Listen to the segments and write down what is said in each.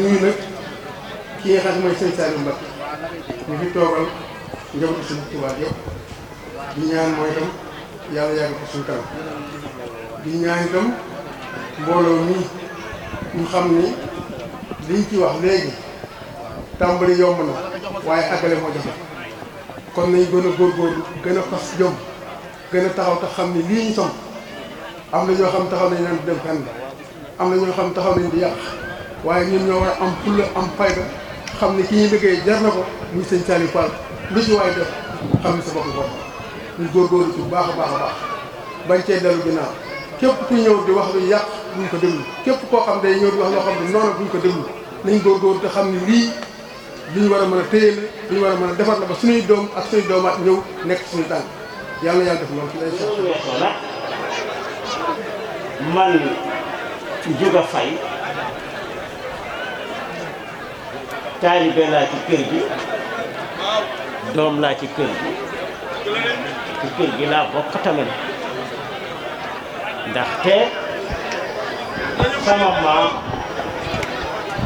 nuyu nag ki nga xam ne mooy sëñ Saliou Mbacké ñu fi toogal njabootu suñu Tuubaa yëpp di ñaan mooy itam yàlla yàgg ko suñu kanam di ñaan itam mbooloo mi ñu xam ni liñ ci wax léegi tàmbali yomb na waaye àggale moo jafe kon nañ gën a góorgóorlu gën a fas jom gën a taxaw te xam ni lii ñu som am na ñoo xam taxaw nañ naan dem fenn am na ñoo xam taxaw nañ di yàq waaye ñun ñoo war a am fulla am fayda xam ne ki ñuy liggéey jar na ko muy sëñ Saliou Fall lu ci waaye def xam ne sa bopp bopp ñu góorgóorlu ci bu baax a baax a baax bañ cee dellu ginnaaw képp ku ñëw di wax lu yàq buñ ko déglu képp koo xam day ñëw di wax loo xam ne noonu buñ ko déglu nañ góorgóorlu te xam ne lii li ñu war a mën a téye la li ñu war a mën a defar la ba suñuy doom ak suñuy doomaat ñëw nekk suñu tànk yàlla yàlla def loolu ci lay weesoo nag man Juga Faye taalibe laa ci kër gi doom laa ci kër gi laa bokk tamit ndaxte sama maam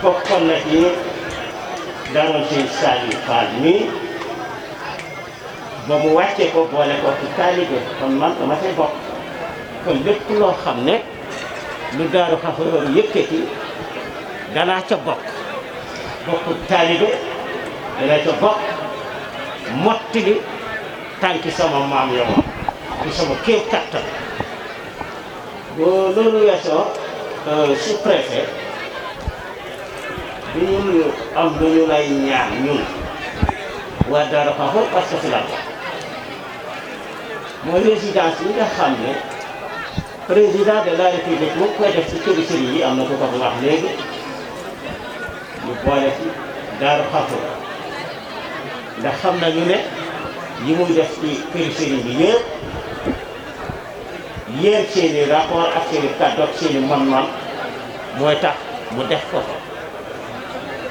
bokkoon na ci daroon sëñ Saliou Fall mi ba mu wàccee ko boole ko ci taalibe kon man dama cay bokk kon lépp loo xam ne lu Daaru Xafoor yëkkati danaa ca bokk taalibe danaa ca bokk mottali tànki sama maam yow ci sama kéem kattan boo loolu weesoo sous-préfet bi ñu am lu ñu lay ñaan ñun waa Daaru Xafoor parce que fi la mooy résidence yi nga xam ne président de la république mu koy def ci këri sëriñ yi am na ko ko wax léegi ñu boole ci Daaru Xafoor ndax xam nañu ne yi muy def ci këri sëriñ bi yëpp yéen seeni rapport ak seeni kàddu ak seeni man-man mooy tax mu def ko fa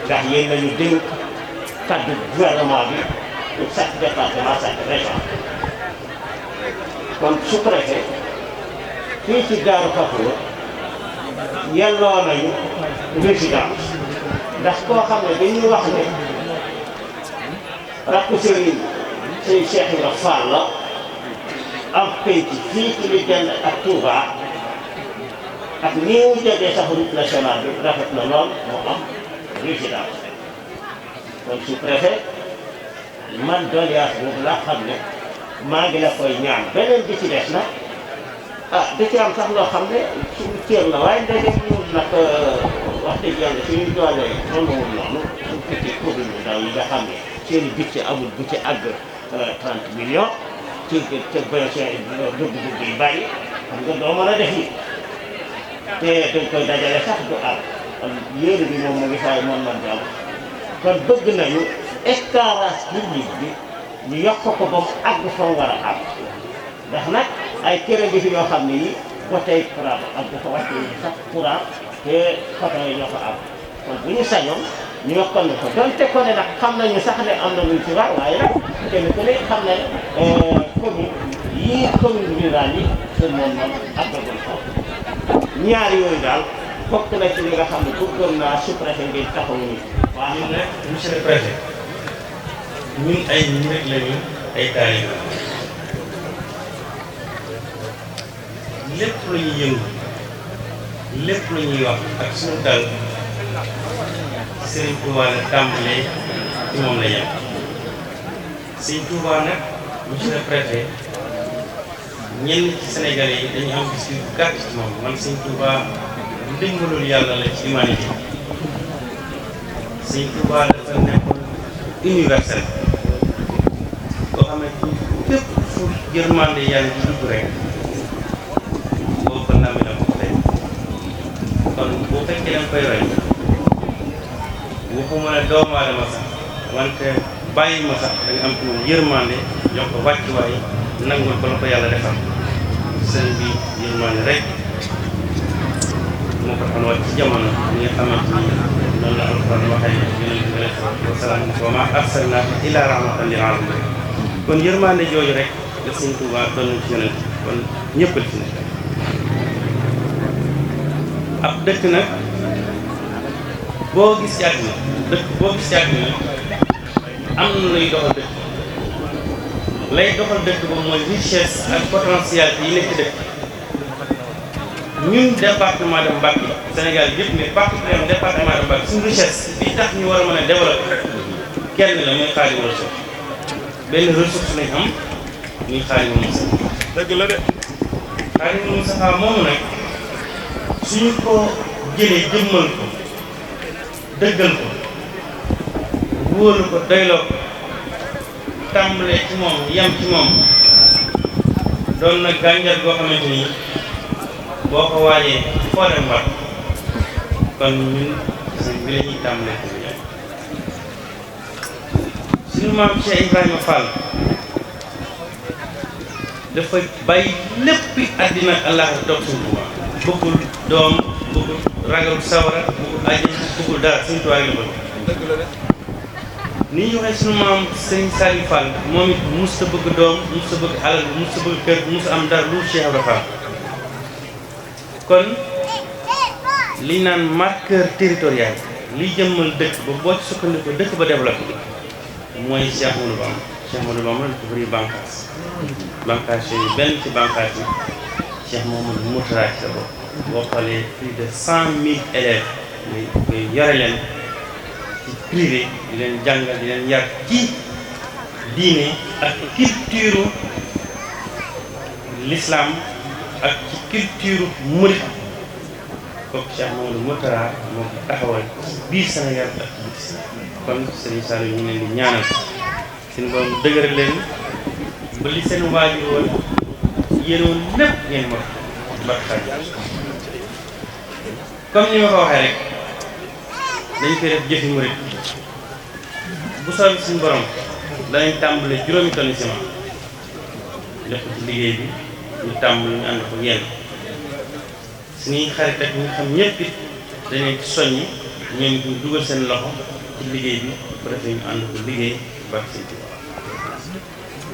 ndax yéen nañu dénk kàddu gouvernement bi pour chaque département chaque région kon sous-préfet fii ci Daaru Xafoor yelloo nañu résidence ndax koo xam ne dañuy wax ne rakku sëriñ sëñ Cheikh Ibra Fall la am penc fii ci li dend ak Touba ak nii mu jegee sax route nationale bi rafet na lool moo am résidence kon sous-préfet man doléance boobu laa xam ne maa ngi la koy ñaan beneen bi ci des nag da ci am sax loo xam ne suñu cër la waaye ndege ñun nag wax dëgg yàlla suñu doole tolluwul noonu suñu petit commune bu ndaw yi nga xam ne seen i budget amul bu ci àgg 30 millions ci te béykat yi dugg-dugg yi bàyyi xam nga doo mën a def yi te dañ koy dajale sax du àgg kon yéen bi moom mu ngi fay mën di am kon bëgg nañu éclairage public bi ñu yokk ko ba mu àgg fa mu war a àgg ndax nag ay kër gi fi yoo xam ne yi ba tey courant ak dafa wàcce sax courant te photo yi ñoo ko am kon bu ñu sañoon ñu yokkal ne ko donte ko ne nag xam nañu sax ne am na luñ ci war waaye nag kenn ku ne xam ne commune rurale yi seen moom àggagul foofu ñaar yooyu daal bokk na ci li nga xam ne bëggoon naa sous-préfet ngeen taxawu ñu. waaw ñun nag monsieur le préfet ñun ay nit rek lañu ay taalibe lépp lu ñuy yëngu lépp lu ñuy wax ak suñu dal Serigne Touba la tàmbalee ci moom la yem Serigne Touba nag monsieur le préfet ñenn ci Sénégalais yi dañu am gis yu gàtt ci moom man Serigne Touba ndimbalul yàlla la ci humanité Serigne Touba dafa nekkul universel boo xamante ni képp fu yërmande yàlla di dugg rek boo ko namee da ko tey kon boo fekkee da nga koy roy waxuma ne doomu aadama sax wante bàyyi ma sax da nga am ci moom yërmande jox ko wàccuwaay nangul ko la ko yàlla defal sëñ bi yërmande rek moo ko xam wàcc ci jamono ñi nga xamante ni noonu la alquran waxee yonent bi alayhi salaatu wa salaam wa maa arsalnaaka illaa rahmatan lil aalamiin kon yërmande jooju rek la Sëñ Tuubaa doon ci yonent kon ñëpp a ci nekk ab dëkk nag boo gis ci àdduna dëkk boo gis ci àdduna am na luy doxal dëkk lay doxal dëkk ba mooy richesse ak potentialité yi nekk ci dëkk ñun département de Mbacké Sénégal yëpp mais particulièrement département de Mbacké suñu richesse bi tax ñu war a mën a développer kenn la muy Xaadimu Rasuul benn ressource lañ am muy Xaadimu Mustafaa. dëgg la de. Xaadimu Mustafaa moomu nag suñu ko jëlee jëmmal ko dëggal ko wóolu ko doyloo ko tàmbalee ci moom yem ci moom doon na gànjar goo xamante ni boo ko waajee foo dem war kon ñun sëñ bi la ñuy tàmbalee ko yem suñu maam Cheikh Ibrahima Fall dafa bàyyi léppi àddina ak Allah toog suñu Tuubaa bëggul doom bëggul ragal sawara bëggul àjjana bëggul dara suñu Tuubaa la bëgg ni ñu waxee suñu maam Sëriñ Saliou Fall moom it mos ta bëgg doom mos ta bëgg alal mos ta bëgg kër mos am dara lu Cheikh Ibrahima Fall kon li naan marqueur territorial li jëmmal dëkk ba boo ci sukkandiku dëkk ba développé mooy Cheikh Ahmadou Bamba. Cheikh Ahmadou Bamba la dafa bëri bànqaas yooyu benn ci bànqaas yi Cheikh Mouhamadou Mourtada ci sa bopp boo xoolee plus de 100 000 élèves ngay yore leen ci privé di leen jàngal di leen yar ci diine ak culture l'islam ak ci culture murit kooku Cheikh Mouhamadou Mourtada moo ko taxawal ci biir Sénégal ak ci biti kon Serigne Saliou ñu ngi leen di ñaanal seen borom dëgëral leen ba li seen waajur woon yéen woon lépp ngeen mot barkaay comme ni ma ko waxee rek dañ koy def jëfi murit bu soobee suñu borom danañ tàmbale juróomi tonni ciment def ko ci liggéey bi ñu tàmbali ñu ànd ko yéen suñuy xarit ak ñu xam ñëpp it dañuy soññi ñoom it ñu dugal seen loxo ci liggéey bi bu defee ñu ànd ko liggéey baax seen Tuubaa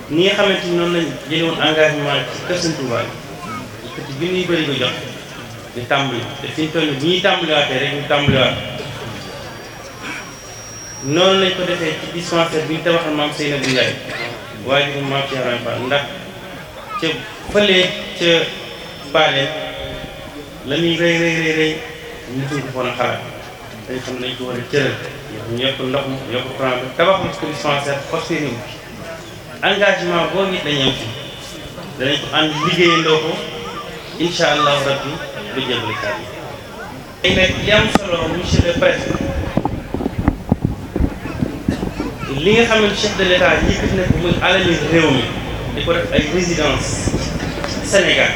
ni nga xamante ni noonu lañ jëlee woon engagement ci kër seen Tuubaa yi ci bi ñuy bëri ko jox ñu tàmbali te fi ñu toll nii bu ñuy tàmbaliwaatee rek ñu tàmbaliwaat noonu lañ ko defee ci dispensaire bi ñu tabaxal maam Seynabou Ndiaye waajur maam Cheikh Ibrahima Fall ndax ca fële ca Baale la muy rëy ñu ko foon a xalaat dañ xam ne dañ ko war a cëral ñu yokk ndox mi yokk courant bi tabaxul ko dispensaire posté engagement boo nit dañu am fi danañ ko ànd liggéeyandoo ko incha allahu rabbi lu jëbali kàddu yi. tey nag li am solo monsieur le président li nga xam ne chef de l'état yëkkati na ko muy alali réew mi di ko def ay résidence Sénégal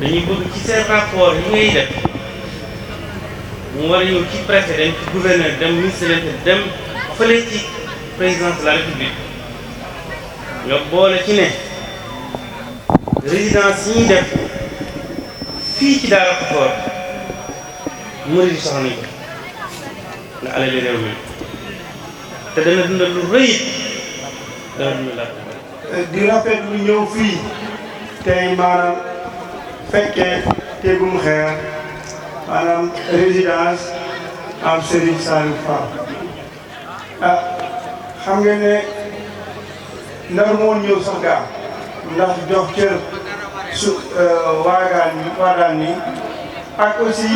dañuy bëgg ci seen rapport yi ngay def mu war a ñëw ci préfet dem ci gouverneur dem ministre de l'Intérieur dem fële ci présidence de la république nga boole ci ne résidence yi ñuy def fii ci Daara Khafor murid soxla nañ ko nga alali réew mi te dana dundal lu rëy dana dundal di rafetlu ñëw fii tey maanaam fekkee tegum xeer maanaam résidence am Serigne Saliou Fall xam nga ne nar moo ñëw sax gaa ndax jox cër su waagaan ni ak aussi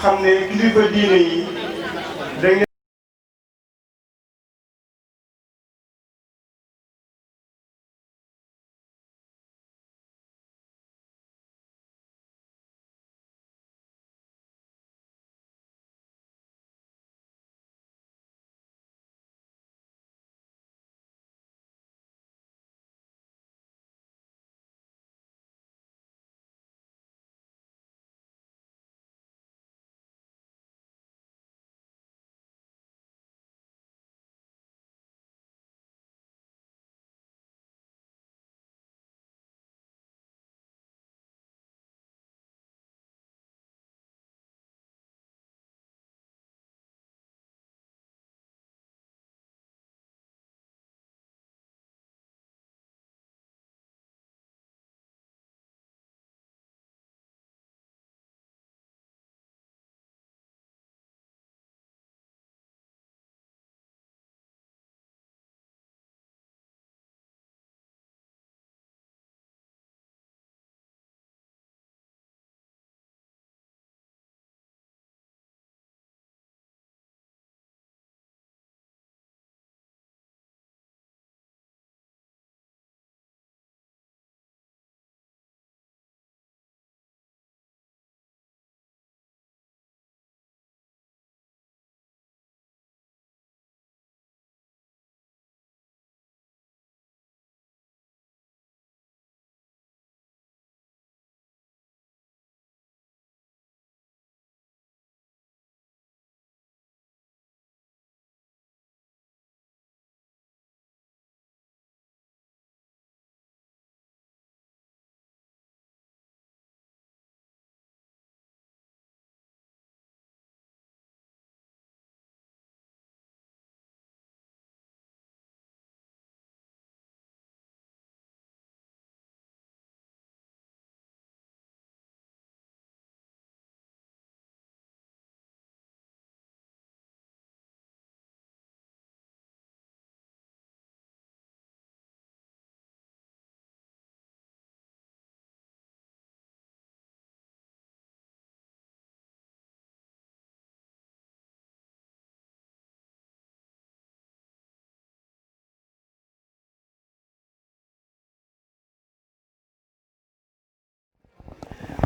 xam ne kilifa diine yi dañ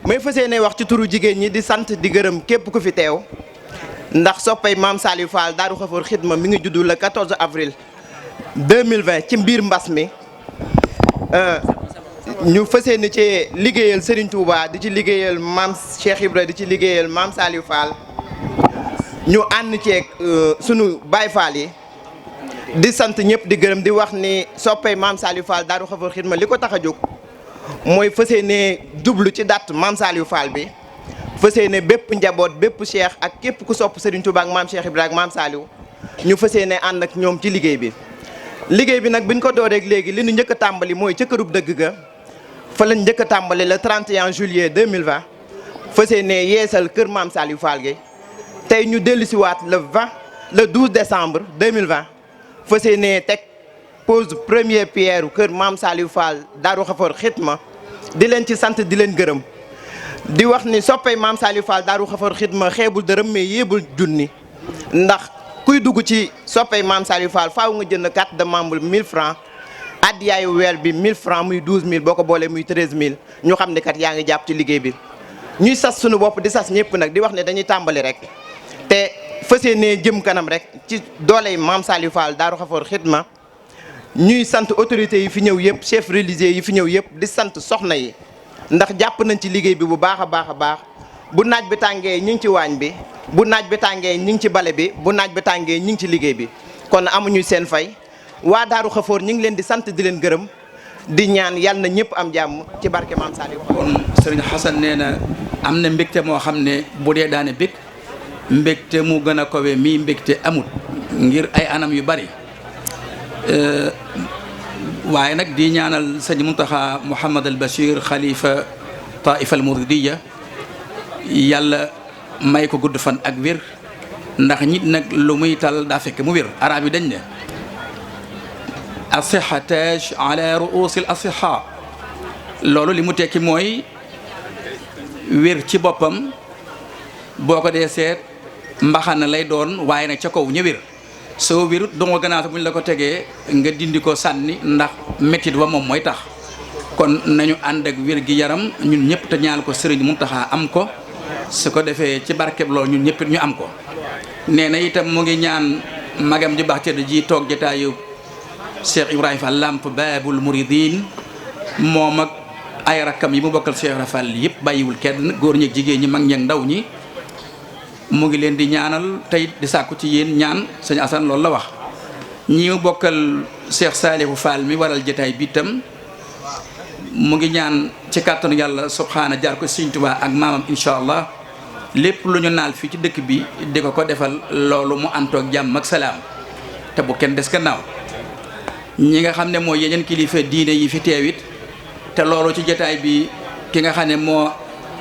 may fas yéene wax ci turu jigéen ñi di sant di gërëm képp ku fi teew ndax soppay maam Saliou Fall Daaru Xafoor Xidma mi ngi juddu le 14 avril 2020 ci mbir mbas mi ñu fas yéene ci liggéeyal Serigne Touba di ci liggéeyal maam Cheikh Ibra di ci liggéeyal maam Saliou Fall ñu ànd ceeg sunu Baye Fall yi di sant ñëpp di gërëm di wax ni soppay maam Saliou Fall Daaru Xafoor Xidma li ko tax a jóg mooy fas yéene jublu ci date maam Saliou Fall bi fas yéene bépp njaboot bépp cheikh ak képp ku sopp Serigne Touba ak maam Cheikh Ibrahima ak maam Saliou ñu fas yéene ànd ak ñoom ci liggéey bi nag biñ ko dooreeg léegi li ñu njëkk a tàmbali mooy ca kërub dëgg ga fa lañ njëkk a tàmbali le 31 juillet 2020 fas yéene yeesal kër maam Saliou Fall gi tey ñu dellusiwaat le 12 décembre 2020 fas yéene teg pose première pierre kër maam Saliou Fall Daaru Xafoor Xidma di leen ci sant di leen gërëm di wax ni soppay maam Saliou Fall Daaru Xafoor Xidma xeebul dërëm mais yéebul junni ndax kuy dugg ci soppay maam Saliou Fall faaw nga jënd carte de membre 1000 francs addiyaayu weer bi 1000 francs muy 12000 boo ko boolee muy 13000 ñu xam ne kat yaa ngi jàpp ci liggéey bi ñuy sas suñu bopp di sas ñëpp nag di wax ne dañuy tàmbali rek te fas yéenee jëm kanam rek ci dooley maam Saliou Fall Daaru Xafoor Xidma ñuy sant autorités yi fi ñëw yëpp chef religieux yi fi ñëw yëpp di sant soxna yi ndax jàpp nañ ci liggéey bi bu baax a baax a baax bu naaj bi tàngee ñu ngi ci waañ bi bu naaj bi tàngee ñu ngi ci bale bi bu naaj bi tàngee ñu ngi ci liggéey bi kon amuñu seen fay waa Daaru Xafoor ñu ngi leen di sant di leen gërëm di ñaan yàlla na ñëpp am jàmm ci barke maam Saliou Fall. kon Serigne Xasan nee na am na mbégte moo xam ne bu dee daane bég mbégte mu gën a kowe mii mbégte amut ngir ay anam yu bari waaye nag di ñaanal sëñ Muntaxa Mouhamad al Bachir xalifa taifa al Muridiya yàlla may ko gudd fan ak wér ndax nit nag lu muy tal daa fekk mu wér arab yi dañ ne asiha taaj ala ruusil asiha loolu li mu tekki mooy wér ci boppam boo ko dee seet mbaxana lay doon waaye nag ca kaw ña wér soo wérut dongo ganaata bu ñu la ko tegee nga dindi ko sànni ndax métit wa moom mooy tax kon nañu ànd ak wér gi yaram ñun ñëpp te ñaan ko Sëriñ Muntaxa am ko su ko defee ci barkeb loolu ñun ñëpp ñu am ko nee na itam mu ngi ñaan magam ji baax tëdd ji toog jotaayu Cheikh Ibrahima Fall Lamp Baabul Muridin moom ak ay rakkam yi mu bokkal Cheikh Ibrahima Fall yëpp bàyyiwul kenn góor ñeeg jigéen ñi mag ñeeg ndaw ñi mu ngi leen di ñaanal tey di sàkku ci yéen ñaan sëñ Assane loolu la wax ñi mu bokkal Cheikh Saliou Fall mi waral jotaay bi itam mu ngi ñaan ci kàttanu yàlla subhaana jaar ko Sëriñ Tuubaa ak maamam incha allah lépp lu ñu naal fii ci dëkk bi di ko defal loolu mu antoog jàmm ak salaam te bu kenn des gannaaw ñi nga xam ne mooy yeneen kilifa diine yi fi teewit te loolu ci jotaay bi ki nga xam ne moo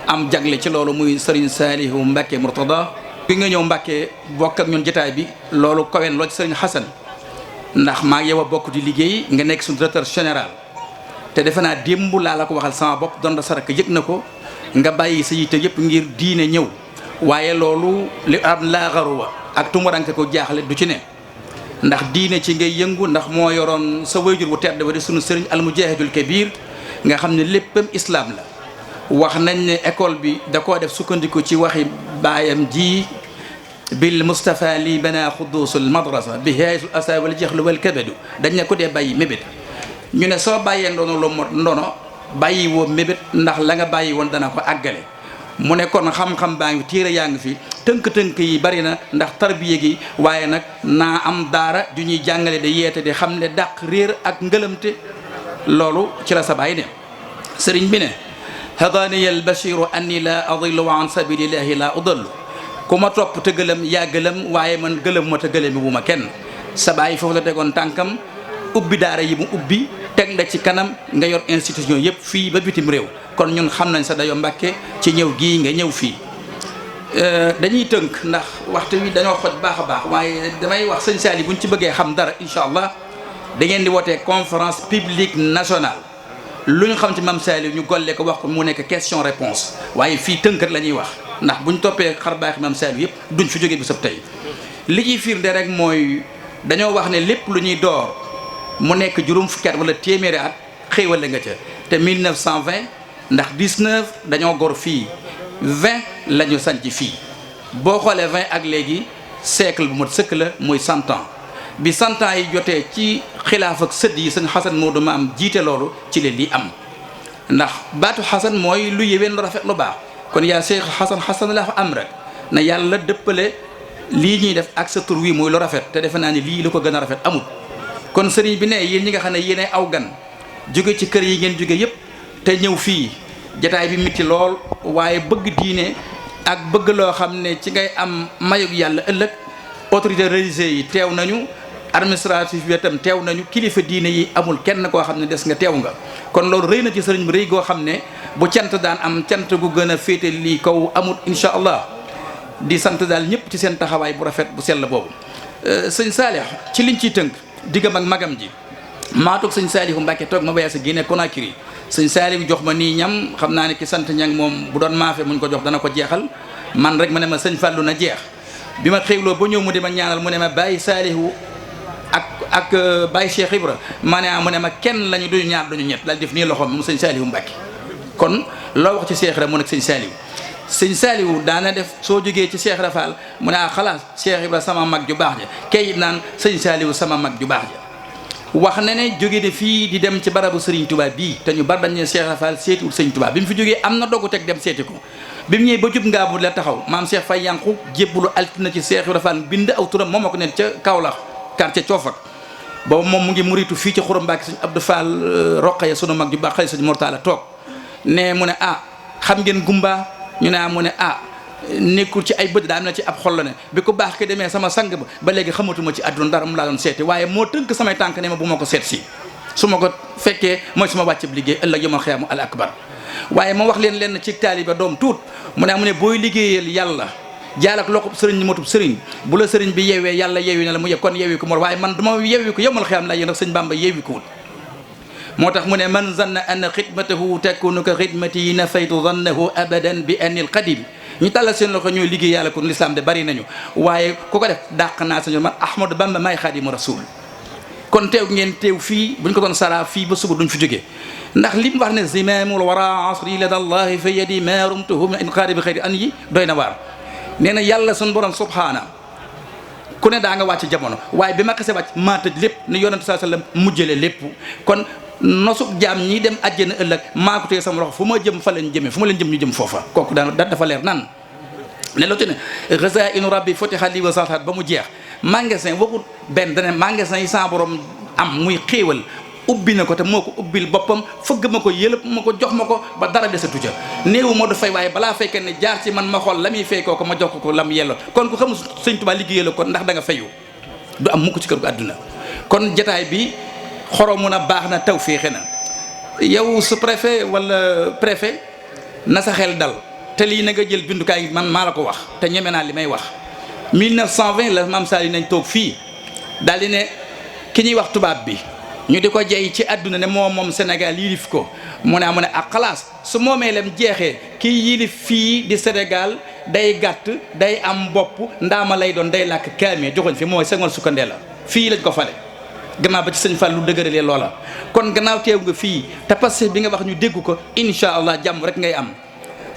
am jagle ci loolu muy Serigne Saliou Mbacke Mourtada bi nga ñëw Mbacke bokk ak ñun jotaay bi loolu kawen loo ci Serigne Xasan ndax maa ngi yow a bokk di liggéey nga nekk suñu directeur général te defe naa démb laa la ko waxal sama bopp doon da saraka yëg na ko nga bàyyi sa yitte yëpp ngir diine ñëw waaye loolu li am laaxaruwa ak tumuranke ko jaaxle du ci ne ndax diine ci ngay yëngu ndax moo yoroon sa wayjur bu tedd ba di sunu Serigne al mujahidul kabir nga xam ne léppam islam la wax nañ ne école bi da koo def sukkandiku ci waxi baayam ji bil Mustafa li bana xudusul madrasa bi haasul asa wal jaxlu wal kabadu dañ ne ko dee bàyyi mébét ñu ne soo bàyyee ndono lu mot ndono bàyyi woo mébét ndax la nga bàyyi woon dana ko àggale mu ne kon xam-xam baa ngi téere yaa ngi fi tënk-tënk yi bari na ndax tarbiya gi waaye nag naa am daara ju ñuy jàngale di yeete di xam ne dàq réer ak ngëlamte loolu ci la sa bàyyi ne sëriñ bi ne hadaniya al bashiru anni la adillu an sabilillahi la udallu ku ma topp te gëlëm yaa gëlëm waaye man gëlëm ma te gëlëmi wu ma kenn sa bàyyi foofu la tegoon tànkam ubbi daara yi mu ubbi teg la ci kanam nga yor institution yëpp fii ba bitim réew kon ñun xam nañ sa dayo Mbàkke ci ñëw gii nga ñëw fii dañuy tënk ndax waxtu wi dañoo xoj baax a baax waaye damay wax sëñ Saliou buñ ci bëggee xam dara incha allah da ngeen di wootee conférence publique nationale lu ñu xam ci Mame Saliou ñu golle ko wax ko mu nekk question réponse waaye fii tënk rek la ñuy wax ndax buñ toppee xar baax Mame Saliou yëpp duñ fi jógee bi sab tey li ciy firnde rek mooy dañoo wax ne lépp lu ñuy door mu nekk juróom fukki at wala téeméeri at xéewal la nga ca te 1920 ndax 19 dañoo gor fii 20 la ñu sanc fii boo xoolee 20 ak léegi siècle bu mat sëkk la muy 100 ans bi 100 ans yi jotee ci xilaaf ak sët yi sëñ Xasan Moodu ma am jiite loolu ci leen lii am ndax baatu xasan mooy lu yéwén lu rafet lu baax kon yaa Cheikh xasan la fa am rek na yàlla dëppale lii ñuy def ak sa tur wi muy lu rafet te defe naa ni lii lu ko gën a rafet amul kon sëriñ bi ne yéen ñi nga xam ne yéenay aw gan jóge ci kër yi ngeen jóge yépp te ñëw fii jataay bi mitti lool waaye bëgg diine ak bëgg loo xam ne ci ngay am mayug yàlla ëllëg autorité religieuse yi teew nañu administratif bi itam teew nañu kilifa diine yi amul kenn koo xam ne des nga teew nga kon loolu rëy na ci sëriñ bi rëy goo xam ne bu cant daan am cant gu gën a féete lii kaw amul insha allah di sant daal ñëpp ci seen taxawaay bu rafet bu sell boobu sëñ Saalix ci liñ ciy tënk diggam ak magam ji maa toog sëñ Saalihu Mbàkke toog ma bayaa sa Guinée Conakry sëñ Saalihu jox ma nii ñam xam naa ne ki sant ñang moom bu doon maafe muñ ko jox dana ko jeexal man rek ma ne ma sëñ Fàllu na jeex bi ma xéwloo ba ñëw mu di ma ñaanal mu ne ma bàyyi Saalihu ak Baye Cheikh Ibra ma ne mu ne ma kenn lañu duñu ñaar duñu ñett daal def nii loxoom mu sëñ Saalihu Mbàkke kon loo wax ci Cheikh Ibra mu nekk sëñ Saalihu sëñ Saalihu daana def soo jógee ci Cheikh Rafal mu ne xalaas Cheikh Ibra sama mag ju baax ja kay it naan sëñ Saalihu sama mag ju baax ja wax na ne jóge de fii di dem ci barabu Serigne Touba bii te ñu bari dañ ne Cheikh Rafal seetiwul Serigne Touba bi mu fi jógee am na dogu teg dem seeti ko bi mu ñëwee ba jub ngaa bu la taxaw maam Cheikh Fay Yanqu jébbalu altina ci Cheikh Rafal bind aw turam moom ko ne ca Kaolack quartier Coofak boobu moom mu ngi muritu fii ci Xurum Mbàkke sëñ Abdou Fall Roqaya sunu mag ju baax xëy sëñ Mortala toog ne mu ne xam ngeen gumba ñu ne mu ne nekkul ci ay bët daa am na ci ab xol la ne bi ko baax ke demee sama sang ba léegi xamatuma ci àdduna dara mu laa doon seeti waaye moo tënk samay tànk ne ma bu ma ko seet si su ma ko fekkee mooy su ma wàcceb liggéey ëllëg yomal xiyaamu al akbar waaye ma wax leen lenn ci taaliba doom tuut mu ne booy liggéeyal yàlla jaal ak loxo sëriñ ñi matub sëriñ bu la sëriñ bi yeewee yàlla yeewi na la mu yëg kon yeewi ko moo waaye man duma yeewi ko yomal xiyaam la yéen ak sëñ Bamba yeewi ko wul moo tax mu ne man zanna anna xidmatahu takunu ka xidmati nafaytu zannahu abadan bi anil qadim ñu tàllal seen loxo ñooy liggéey yàlla kon l'islam de bari nañu waaye ku ko def dàq naa sañu man Ahmadou Bamba maay xaadimu rasul kon teew ngeen teew fii buñ ko doon sara fii ba suba duñ fi jógee ndax li mu wax ne zimamul wara asri lada allahi fa yadi ma rumtuhu min inqaari bi xëyri an yi doy na waar nee na yàlla suñ borom subhaana ku ne daa nga wàcc jamono waaye bi ma xasee wàcc maa tëj lépp ni yonente saa sallam mujjale lépp kon nosuk jaam ñi dem àjjana ëllëg maa ko téye sama loxo fu ma jëm fa leen jëmee fu ma leen jëm ñu jëm foofa kooku dafa leer nan ne loo te ne resa inu rabbi fotixa li wa saat ba mu jeex magasin waxut benn dane magasin yi sa borom am muy xéewal ubbi na ko te moo ko ubbil boppam fëgg ma ko yëlëb ma ko jox ma ko ba dara desatu ca néewu moo du fay waaye balaa fekkee ne jaar ci man ma xool la muy fay kooku ma jox ko lam yello kon ku xamul sëñ Tuubaa liggéeyal ko ndax da nga fayu du am mukk ci kër gu àdduna kon jataay bi xoromu na baax na taw féexe na yow su préfet wala préfet na sa xel dal te lii na nga jël bindukaay man maa la ko wax te ñeme naa li may wax 1920 la maam Sall nañ toog fii daal di ne ki ñuy wax tubaab bi ñu di ko jey ci àdduna ne moom Sénégal yilif ko mu ne ak xalaas su moomee lem jeexee kii yilif fii di Sénégal day gàtt day am bopp ndaama lay doon day làkk kaamee joxoñ fi mooy Senghor sukkandee la fii lañ ko fale gannaaw ba ci sëñ Fall lu dëgëralee loola kon gannaaw teew nga fii te passé bi nga wax ñu dégg ko incha allah jàmm rek ngay am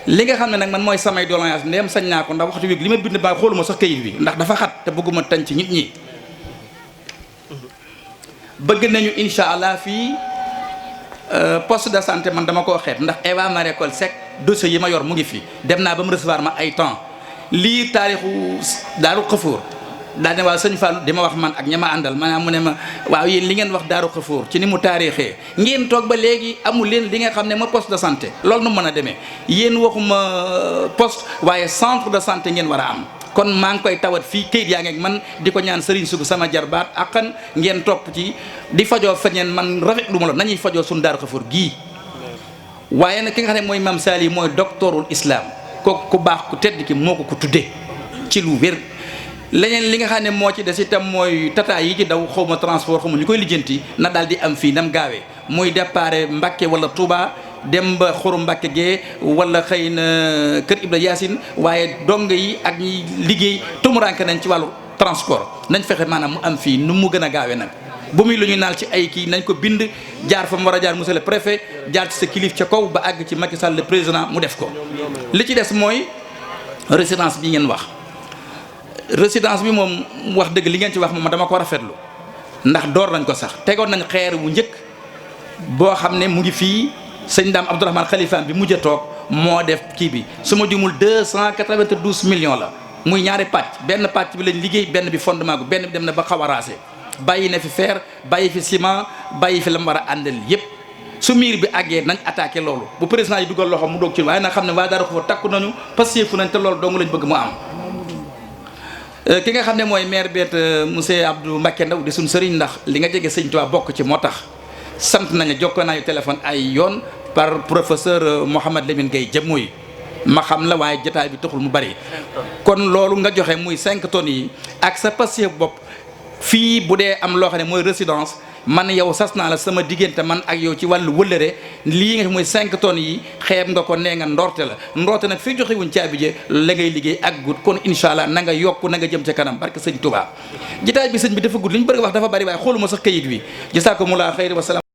li nga xam ne nag man mooy samay doléance ndéem sañ naa ko ndax waxtu wi li ma bind ba xooluma sax kayit bi ndax dafa xat te bëgguma tañ ci nit ñi bëgg nañu incha allah fii poste de santé man dama koo xeeb ndax Eva Marie Coll Seck dossier yi ma yor mu ngi fi dem naa ba mu recevoir ma ay temps lii taarixu Daaru Xafoor daal ne waaw sëñ Fall di ma wax man ak ña ma àndal maanaam mu ne ma waaw yéen li ngeen wax Daaru Xafoor ci ni mu taarixee ngeen toog ba léegi amul leen li nga xam ne ma poste de santé loolu nu mën a demee yéen waxuma poste waaye centre de santé ngeen war a am kon maa ngi koy tawat fii kayit yaa ngi man di ko ñaan Serigne Sougou sama jarbaat akkan ngeen topp ci di fajoo feñeen man rafet lu ma la nañuy fajoo suñu Daaru Xafoor gii waaye nag ki nga xam ne mooy Mame Sali mooy docteurul islam kooku ku baax ku tedd ki moo ko tuddee ci lu wér leneen li nga xam ne moo ci des itam mooy tata yi ci daw xawma transport xawma ñu koy lijjanti na daal di am fii nam gaawee muy départ Mbàkke wala Touba dem ba Xuru Mbàkke gee wala xëy na Kër Ibra Yaasin waaye dong yi ak ñi liggéey tumuranke nañ ci wàllu transport nañ fexe maanaam mu am fii nu mu gën a gaawee nag bu muy lu ñuy naal ci ay kii nañ ko bind jaar fa mu war a jaar monsieur le préfet jaar ci sa kilif ca kaw ba àgg ci Macky Sall le président mu def ko. li ci des mooy résidence bi ngeen wax résidence bi moom wax dëgg li ngeen ci wax moom dama ko rafetlu ndax door nañ ko sax tegoon nañ xeer wu njëkk boo xam ne mu ngi fii sëñ Dame Abdourahmane Khalifa bi mujj a toog moo def kii bi su ma jumul 292 millions la muy ñaari pàcc benn pàcc bi lañ liggéey benn bi fondement gu benn bi dem na ba xaw a raase bàyyi na fi fer bàyyi fi ciment bàyyi fi la mu war a àndal yépp su miir bi àggee nañ attaqué loolu bu président yi dugal loxo mu doog ci waaye nag xam ne waa Darou Khoudoss takku nañu passé fu nañ te loolu dong lañ bëgg mu am. ki nga xam ne mooy maire beet monsieur Abdou Mbacké Ndaw di suñ sëriñ ndax li nga jege sëñ Tuubaa bokk ci moo tax sant nañu jokkoo naa téléphone ay yoon par professeur Mouhamed Lamine Gueye jëmmuy ma xam la waaye jotaay bi taxul mu bari kon loolu nga joxe muy 5 tonnes yi ak sa passé bopp fii bu dee am loo xam ne mooy résidence man yow sas naa la sama diggante man ak yow ci wàllu wëllëre lii nga muy 5 tonnes yi xeeb nga ko nee nga ndorte la ndorte nag fii joxe wuñ caabi je la ngay liggéey ak gut kon incha allah na nga yokk na nga jëm ca kanam barke sëñ Touba. jotaay bi sëñ bi dafa gudd li ñu bëgg wax dafa bari waaye xooluma sax kayit wi. Jazakumullahu xayran wa salaam.